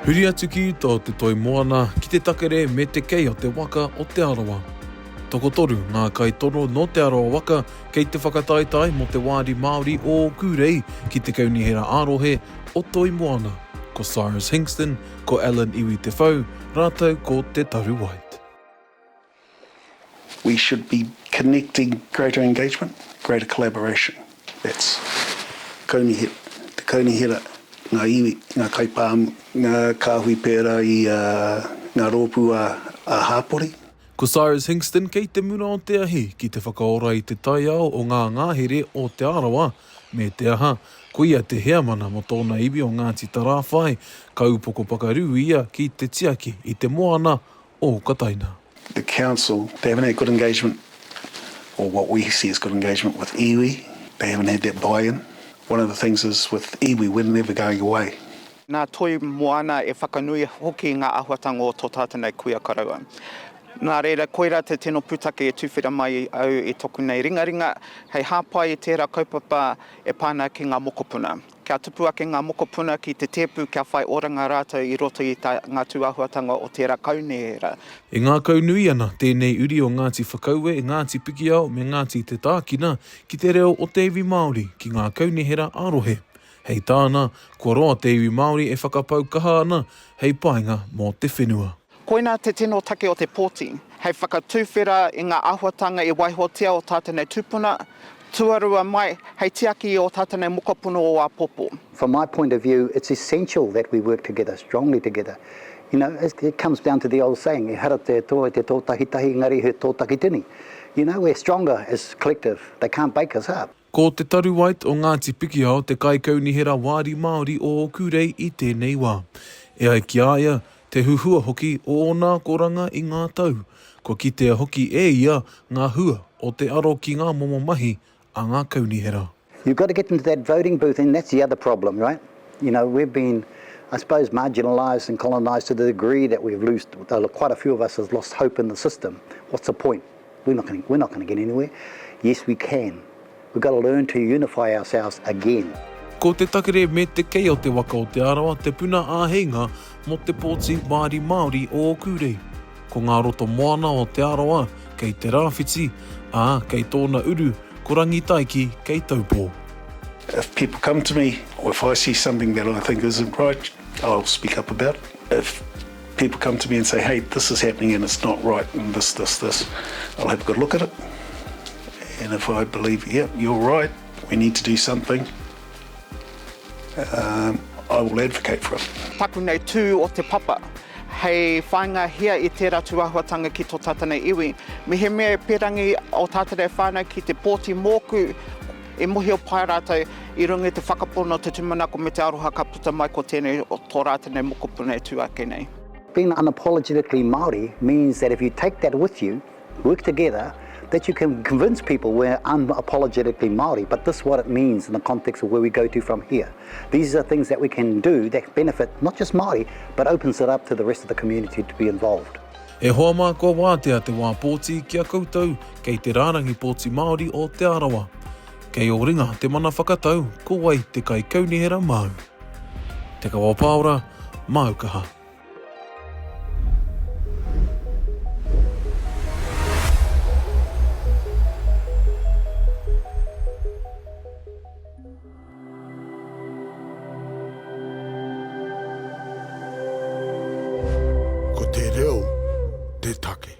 Huri atu ki tō te toi moana ki te takere me te kei o te waka o Te Arawa. Toko toru ngā kai tono no Te Arawa waka kei te whakataitai mo te wāri Māori o Ōkūrei ki te kaunihera arohe o toi moana. Ko Cyrus Hingston, ko Allan Iwi Te Whau, rātou ko Te Taru White. We should be connecting greater engagement, greater collaboration. That's kaunihera, te kaunihera, ngā iwi, ngā kaipāmu, ngā kāhui pērā i ngā rōpū a hāpori. Ko Cyrus Hingston kei te muna o te ahi ki te whakaora i te taiao o ngā ngāhere o Te Arawa, me te aha, ko ia te heamana mo tōna iwi o Ngāti Tarawhai, kaupoko pakaru ia ki te tiaki i te moana o Kataina. The council, they haven't had good engagement, or what we see as good engagement with iwi. They haven't had that buy-in. One of the things is with iwi, we're never going away. Nā toi moana e whakanui hoki ngā ahuatanga o tō tātanei kuia karaua. Nā reira, koira te tino pūtake e tūwhira mai au e toku nei ringaringa, hei hāpai e tērā kaupapa e pāna ki ngā mokopuna. Kia tupu ake ngā mokopuna ki te tēpū kia whai oranga rātou i roto i ngā tūahuatanga o tērā kaunihera. E ngā kaunui ana, tēnei uri o Ngāti Whakaue, Ngāti Pikiao me Ngāti Te Tākina ki te reo o te iwi Māori ki ngā kaunihera arohe. Hei tāna, kua roa te iwi Māori e whakapau kaha ana, hei painga mō te whenua. Koina te tino take o te pōti, hei whakatūwhera i ngā ahuatanga i waihotia o tātanei tūpuna, tuarua mai, hei tiaki o tātanei mokopuna o a popo. From my point of view, it's essential that we work together, strongly together. You know, it comes down to the old saying, e hara te toa te tōtahitahi ngari he tōtakitini. You know, we're stronger as collective. They can't break us up. Ko Te Taru White o Ngāti Pikiao te kai kaunihera wāri Māori o Ōkūrei i tēnei wā. E ai ki aia, te huhua hoki o ōnā koranga i ngā tau. Ko kitea hoki e ia ngā hua o te aro ki ngā momo mahi a ngā kaunihera. You've got to get into that voting booth, and that's the other problem, right? You know, we've been, I suppose, marginalised and colonised to the degree that we've lost, quite a few of us have lost hope in the system. What's the point? We're not going to get anywhere. Yes, we can. We've got to learn to unify ourselves again. Ko te takere me te kei o te waka o Te Arawa, te puna āheinga mo te pōti wāri Māori o Ōkūrei. Ko ngā roto moana o Te Arawa, kei te rāwhiti, kei tōna uru, ko rangitaiki, kei taupō. If people come to me, or if I see something that I think isn't right, I'll speak up about it. If people come to me and say, hey, this is happening and it's not right, and this, I'll have a good look at it. And if I believe, yeah, you're right, we need to do something, I will advocate for it. Taku nei tū o te papa. Hei whainga hia i tērā tuahuatanga ki tō tātanei iwi. Me he mea perangi o tātanei whānau ki te pōti mōku e mohi o pai rātou i runga te whakapono te tumanako me te aroha ka puta mai ko tēnei o tō rātanei mokopuna e tūake nei. Being unapologetically Māori means that if you take that with you, work together, that you can convince people we're unapologetically Māori, but this is what it means in the context of where we go to from here. These are things that we can do that benefit not just Māori, but opens it up to the rest of the community to be involved. E hoa mā kua wātea te wā pōti kia koutou kei te rārangi pōti Māori o Te Arawa. Kei o ringa te mana whakatau, ko wai te kai kaunihera mau. Te kawa pāora, Aukaha. Ko te reo, te take.